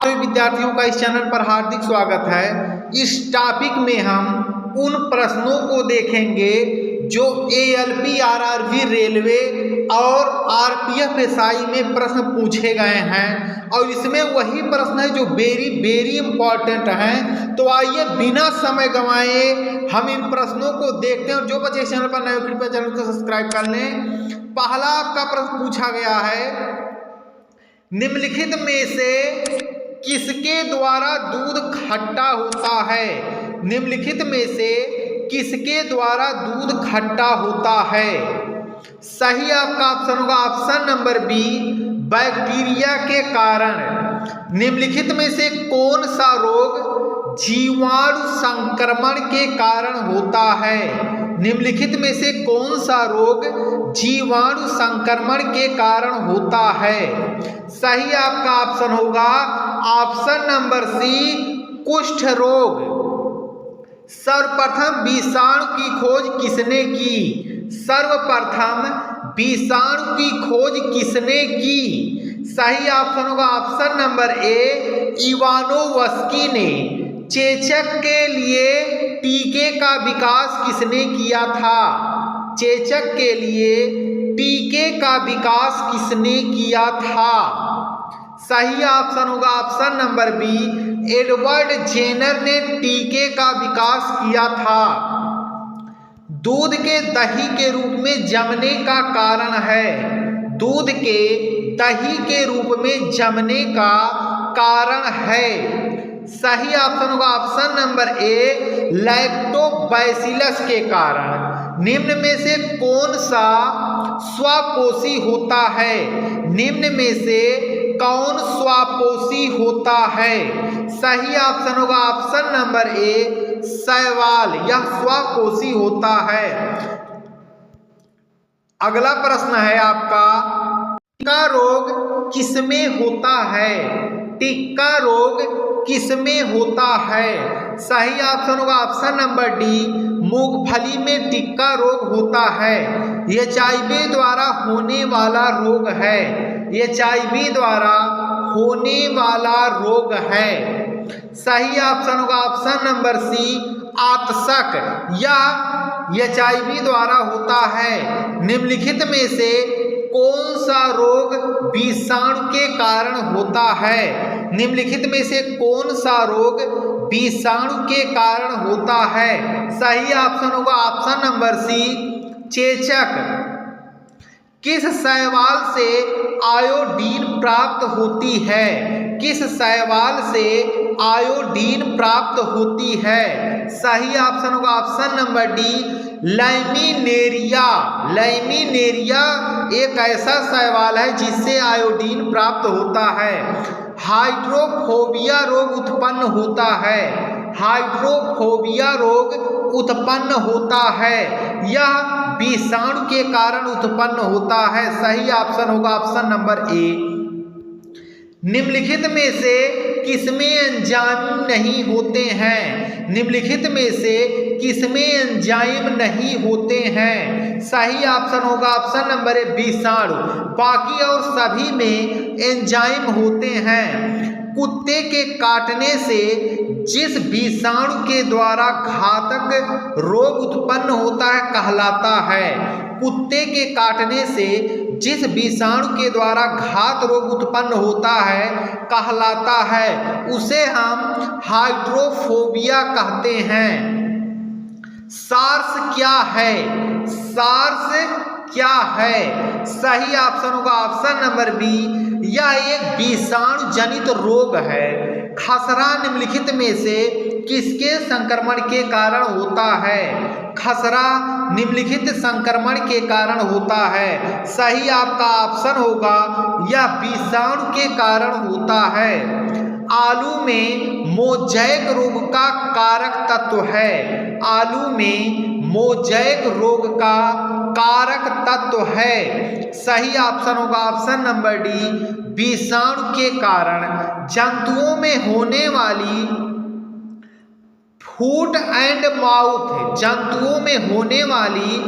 विद्यार्थियों का इस चैनल पर हार्दिक स्वागत है। इस टॉपिक में हम उन प्रश्नों को देखेंगे जो एएलपी, आरआरबी, रेलवे और आरपीएफ एसआई में प्रश्न पूछे गए हैं और इसमें वही प्रश्न है जो वेरी इंपॉर्टेंट हैं। तो आइए बिना समय गंवाए हम इन प्रश्नों को देखते हैं और जो बच्चे चैनल पर नए कृपया चैनल को सब्सक्राइब कर लें। पहला आपका प्रश्न पूछा गया है, निम्नलिखित में से किसके द्वारा दूध खट्टा होता है? निम्नलिखित में से किसके द्वारा दूध खट्टा होता है? सही आपका ऑप्शन होगा ऑप्शन नंबर बी, बैक्टीरिया के कारण। निम्नलिखित में से कौन सा रोग जीवाणु संक्रमण के कारण होता है? निम्नलिखित में से कौन सा रोग जीवाणु संक्रमण के कारण होता है? सही आपका ऑप्शन होगा ऑप्शन नंबर सी, कुष्ठ रोग। सर्वप्रथम विषाणु की खोज किसने की? सर्वप्रथम विषाणु की खोज किसने की? सही ऑप्शन होगा ऑप्शन नंबर ए, इवानोवस्की ने। चेचक के लिए टीके का विकास किसने किया था? चेचक के लिए टीके का विकास किसने किया था? सही ऑप्शन होगा option number B, Edward Jenner ने टीके का विकास किया था। दूध के दही के रूप में जमने का कारण है। दूध के दही के रूप में जमने का कारण है। सही ऑप्शन होगा ऑप्शन नंबर ए, लैक्टोबैसिलस के कारण। निम्न में से कौन सा स्वापोषी होता है? निम्न में से कौन स्वापोषी होता है? सही ऑप्शन होगा ऑप्शन नंबर ए, शैवाल, यह स्वापोषी होता है। अगला प्रश्न है आपका, टिक्का रोग किसमें होता है? टिक्का रोग किसमें होता है? सही ऑप्शन होगा ऑप्शन नंबर डी, मूंगफली में टिक्का रोग होता है। एचआईवी द्वारा होने वाला रोग है। एचआईवी द्वारा होने वाला रोग है। सही ऑप्शन होगा ऑप्शन नंबर सी, आतशक, यह एचआईवी द्वारा होता है। निम्नलिखित में से कौन सा रोग विषाणु के कारण होता है? निम्नलिखित में से कौन सा रोग विषाणु के कारण होता है? सही ऑप्शन होगा ऑप्शन नंबर सी, चेचक। किस शैवाल से आयोडीन प्राप्त होती है? किस शैवाल से आयोडीन प्राप्त होती है? सही ऑप्शन होगा option number D, laminaria. Laminaria एक ऐसा शैवाल है जिससे आयोडीन प्राप्त होता है। हाइड्रोफोबिया रोग उत्पन्न होता है। हाइड्रोफोबिया रोग उत्पन्न होता है। यह विषाणु के कारण उत्पन्न होता है। सही ऑप्शन होगा ऑप्शन नंबर ए। निम्नलिखित में से किसमें एंजाइम नहीं होते हैं? निम्नलिखित में से किसमें एंजाइम नहीं होते हैं? सही ऑप्शन होगा ऑप्शन नंबर ए, विषाणु। बाकी और सभी में एंजाइम होते हैं। कुत्ते के काटने से जिस विषाणु के द्वारा घातक रोग उत्पन्न होता है कहलाता है। कुत्ते के काटने से जिस विषाणु के द्वारा घात रोग उत्पन्न होता है कहलाता है, उसे हम हाइड्रोफोबिया कहते हैं। सार्स क्या है? सार्स क्या है? सही ऑप्शन होगा ऑप्शन नंबर बी, यह एक विषाणु जनित रोग है। खसरा निम्नलिखित में से किसके संक्रमण के कारण होता है? खसरा निम्नलिखित संक्रमण के कारण होता है। सही आपका ऑप्शन होगा यह विषाणु के कारण होता है। आलू में मोजैक रोग का कारक तत्व है। आलू में मोजैक रोग का कारक तत्व है। सही ऑप्शन होगा ऑप्शन नंबर डी, विषाणु के कारण। जंतुओं में होने वाली फूट एंड माउथ, जंतुओं में होने वाली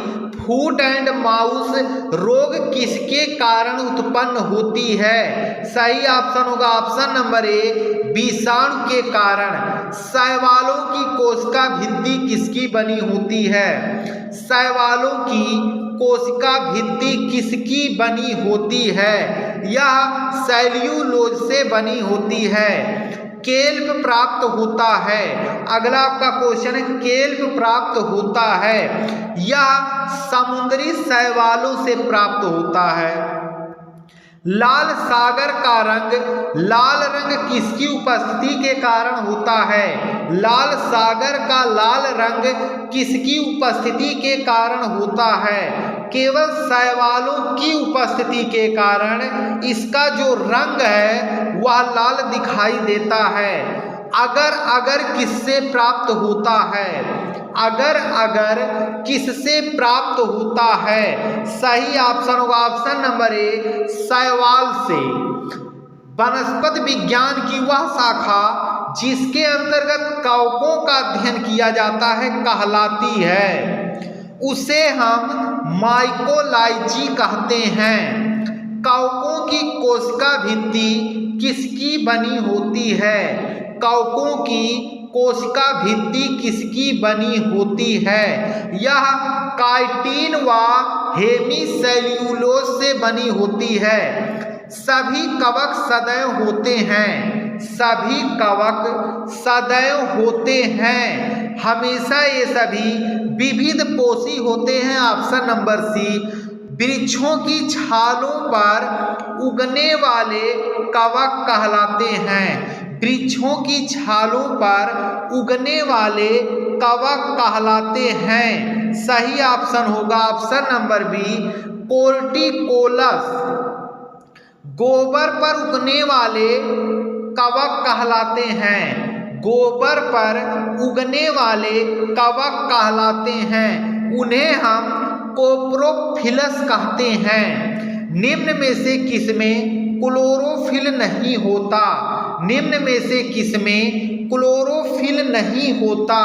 फूट एंड माउस रोग किसके कारण उत्पन्न होती है? सही ऑप्शन होगा ऑप्शन नंबर ए, विषाणु के कारण। शैवालों की कोशिका भित्ति किसकी बनी होती है? शैवालों की कोशिका भित्ति किसकी बनी होती है? यह सेल्यूलोज से बनी होती है। केल्प प्राप्त होता है। अगला आपका क्वेश्चन है, केल्प प्राप्त होता है, यह समुद्री शैवालों से प्राप्त होता है। लाल सागर का लाल रंग किसकी उपस्थिति के कारण होता है? लाल सागर का लाल रंग किसकी उपस्थिति के कारण होता है? केवल शैवालों की उपस्थिति के कारण इसका जो रंग है वह लाल दिखाई देता है। अगर किससे प्राप्त होता है? अगर किससे प्राप्त होता है? सही ऑप्शन होगा ऑप्शन नंबर ए, शैवाल से। वनस्पति विज्ञान की वह शाखा जिसके अंतर्गत कवकों का अध्ययन किया जाता है कहलाती है, उसे हम माइकोलॉजी कहते हैं। कवकों की कोशिका भित्ति किसकी बनी होती है? कवकों की कोशिका भित्ति किसकी बनी होती है? यह काइटिन व हेमीसेल्यूलोज से बनी होती है। सभी कवक सदैव होते हैं। सभी कवक सदैव होते हैं। हमेशा ये सभी विविध पोषी होते हैं। Option number C. वृक्षों की छालों पर उगने वाले कवक कहलाते हैं। वृक्षों की छालों पर उगने वाले कवक कहलाते हैं। सही ऑप्शन होगा ऑप्शन नंबर बी, कोर्टिकोलस। गोबर पर उगने वाले कवक कहलाते हैं। गोबर पर उगने वाले कवक कहलाते हैं। उन्हें हम कोप्रोफिलस कहते हैं। निम्न में से किसमें क्लोरोफिल नहीं होता? निम्न में से किसमें क्लोरोफिल नहीं होता?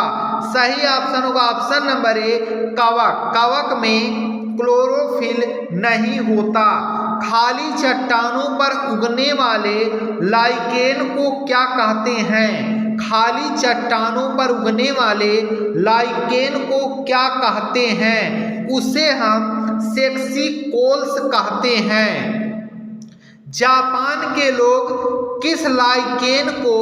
सही ऑप्शन होगा ऑप्शन नंबर ए, कवक। कवक में क्लोरोफिल नहीं होता। खाली चट्टानों पर उगने वाले लाइकेन को क्या कहते हैं? खाली चट्टानों पर उगने वाले लाइकेन को क्या कहते हैं? उसे हम सेक्सिकोल्स कहते हैं। जापान के लोग किस लाइकेन को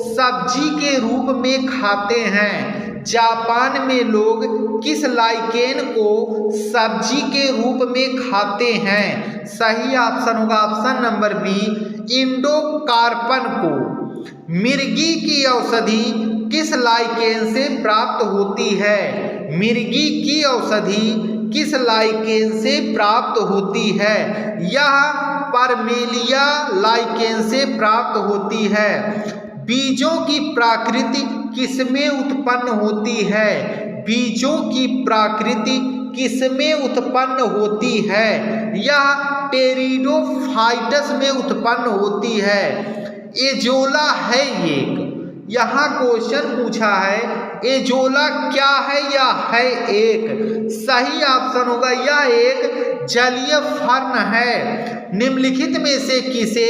सब्जी के रूप में खाते हैं? जापान में लोग किस लाइकेन को सब्जी के रूप में खाते हैं? सही ऑप्शन होगा ऑप्शन नंबर बी, इंडोकार्पन को। मिर्गी की औषधि किस लाइकेन से प्राप्त होती है? मिर्गी की औषधि किस लाइकेन से प्राप्त होती है? यह परमेलिया लाइकेन से प्राप्त होती है। बीजों की प्रकृति किसमें उत्पन्न होती है? बीजों की प्रकृति किसमें उत्पन्न होती है? यह टेरिडोफाइटस में उत्पन्न होती है। एजोला है एक। यहाँ क्वेश्चन पूछा है, एजोला क्या है? यह है एक। सही ऑप्शन होगा यह एक जलीय फर्न है। निम्नलिखित में से किसे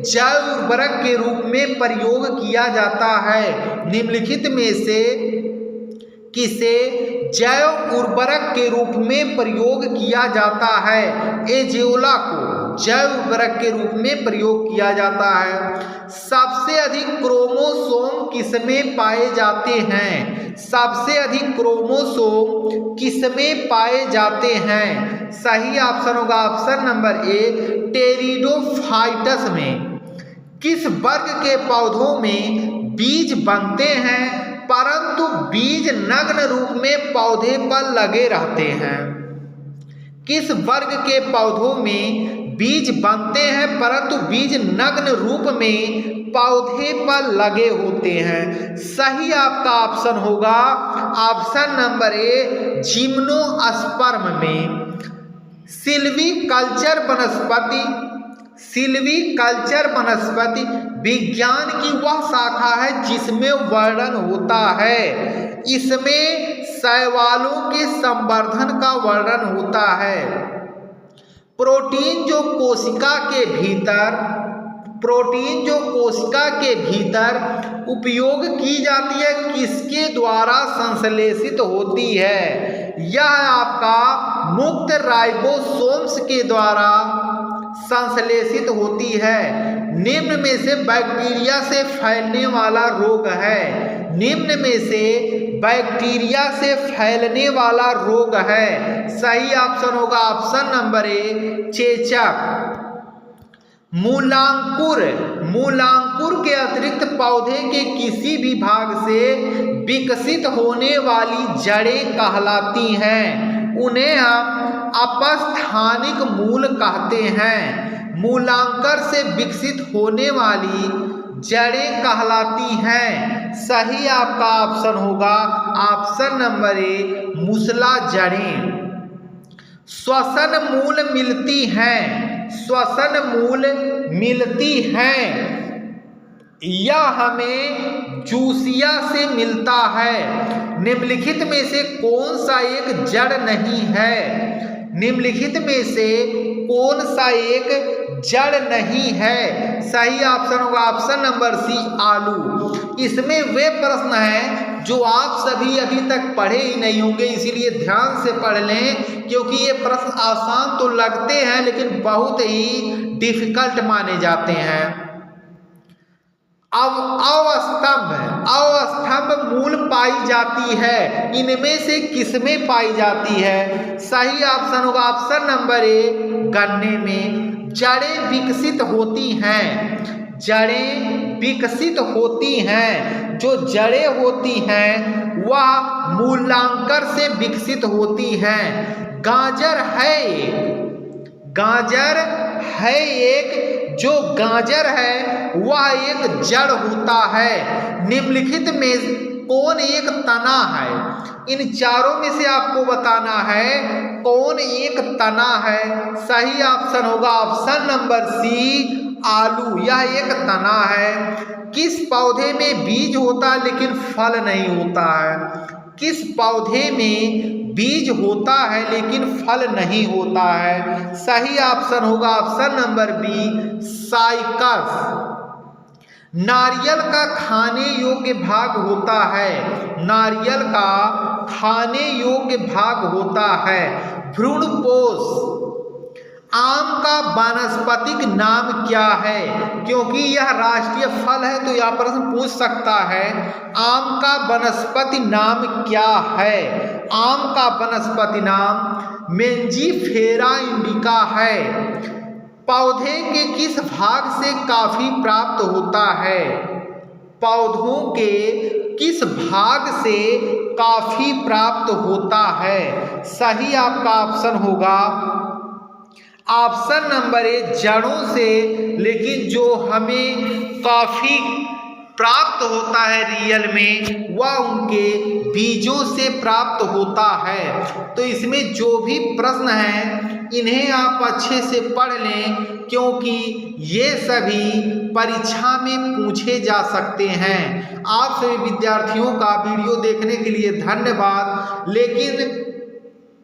जैव उर्वरक के रूप में प्रयोग किया जाता है? निम्नलिखित में से किसे जैव उर्वरक के रूप में प्रयोग किया जाता है? एजोला को जैव उर्वरक के रूप में प्रयोग किया जाता है। सबसे अधिक क्रोमोसोम किसमें पाए जाते हैं? सबसे अधिक क्रोमोसोम किसमें पाए जाते हैं? सही ऑप्शन होगा ऑप्शन नंबर ए, टेरिडोफाइटस में। किस वर्ग के पौधों में बीज बनते हैं परंतु बीज नग्न रूप में पौधे पर लगे रहते हैं? किस वर्ग के पौधों में बीज बनते हैं परंतु बीज नग्न रूप में पौधे पर लगे होते हैं? सही आपका ऑप्शन होगा ऑप्शन नंबर ए, जिम्नोस्पर्म में। सिल्वीकल्चर वनस्पति सिल्वीकल्चर वनस्पति विज्ञान की वह शाखा है जिसमें वर्णन होता है। इसमें शैवालों के संवर्धन का वर्णन होता है। प्रोटीन जो कोशिका के भीतर उपयोग की जाती है, किसके द्वारा संश्लेषित होती है? यह आपका मुक्त राइबोसोम्स के द्वारा संश्लेषित होती है। निम्न में से बैक्टीरिया से फैलने वाला रोग है। निम्न में से बैक्टीरिया से फैलने वाला रोग है। सही ऑप्शन होगा ऑप्शन नंबर ए, चेचक। मूलांकुर के अतिरिक्त पौधे के किसी भी भाग से विकसित होने वाली जड़ें कहलाती हैं। उन्हें हम अपस्थानिक मूल कहते हैं। मूलांकर से विकसित होने वाली जड़ें कहलाती हैं। सही आपका ऑप्शन होगा ऑप्शन नंबर ए, मूसला जड़ें। श्वसन मूल मिलती हैं। यह हमें जूसिया से मिलता है। निम्नलिखित में से कौन सा एक जड़ नहीं है? निम्नलिखित में से कौन सा एक जड़ नहीं है? सही ऑप्शन होगा ऑप्शन नंबर सी, आलू। इसमें वे प्रश्न हैं जो आप सभी अभी तक पढ़े ही नहीं होंगे, इसीलिए ध्यान से पढ़ लें, क्योंकि ये प्रश्न आसान तो लगते हैं लेकिन बहुत ही डिफिकल्ट माने जाते हैं। अब अवस्तंभ मूल पाई जाती है, इनमें से किसमें पाई जाती है? सही ऑप्शन होगा ऑप्शन नंबर ए, गन्ने में। जड़ें विकसित होती हैं। जो जड़ें होती हैं वह मूलांकर से विकसित होती हैं। गाजर है वह एक जड़ होता है। निम्नलिखित में कौन एक तना है? इन चारों में से आपको बताना है कौन एक तना है। सही ऑप्शन होगा ऑप्शन नंबर सी, आलू। यह एक तना है। किस पौधे में बीज होता है लेकिन फल नहीं होता है? किस पौधे में बीज होता है लेकिन फल नहीं होता है? सही ऑप्शन होगा ऑप्शन नंबर बी, साइकस। नारियल का खाने योग्य भाग होता है। नारियल का खाने योग्य भाग होता है भ्रूणपोष। आम का वानस्पतिक नाम क्या है? क्योंकि यह राष्ट्रीय फल है तो यह प्रश्न पूछ सकता है, आम का वनस्पति नाम क्या है? आम का वनस्पति नाम मेंजीफेरा इंडिका है। पौधे के किस भाग से कॉफी प्राप्त होता है? पौधों के किस भाग से कॉफी प्राप्त होता है? सही आपका ऑप्शन होगा ऑप्शन नंबर ए, जड़ों से। लेकिन जो हमें कॉफी प्राप्त होता है रियल में वह उनके बीजों से प्राप्त होता है। तो इसमें जो भी प्रश्न हैं इन्हें आप अच्छे से पढ़ लें, क्योंकि ये सभी परीक्षा में पूछे जा सकते हैं। आप सभी विद्यार्थियों का वीडियो देखने के लिए धन्यवाद। लेकिन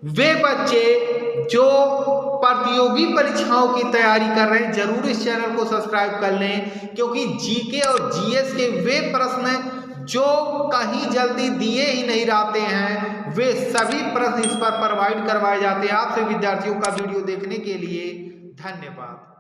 वे बच्चे जो प्रतियोगी परीक्षाओं की तैयारी कर रहे हैं जरूर इस चैनल को सब्सक्राइब कर लें, क्योंकि जीके और जीएस के वे प्रश्न जो कहीं जल्दी दिए ही नहीं रहते हैं वे सभी प्रश्न इस पर प्रोवाइड करवाए जाते हैं। आप सभी विद्यार्थियों का वीडियो देखने के लिए धन्यवाद।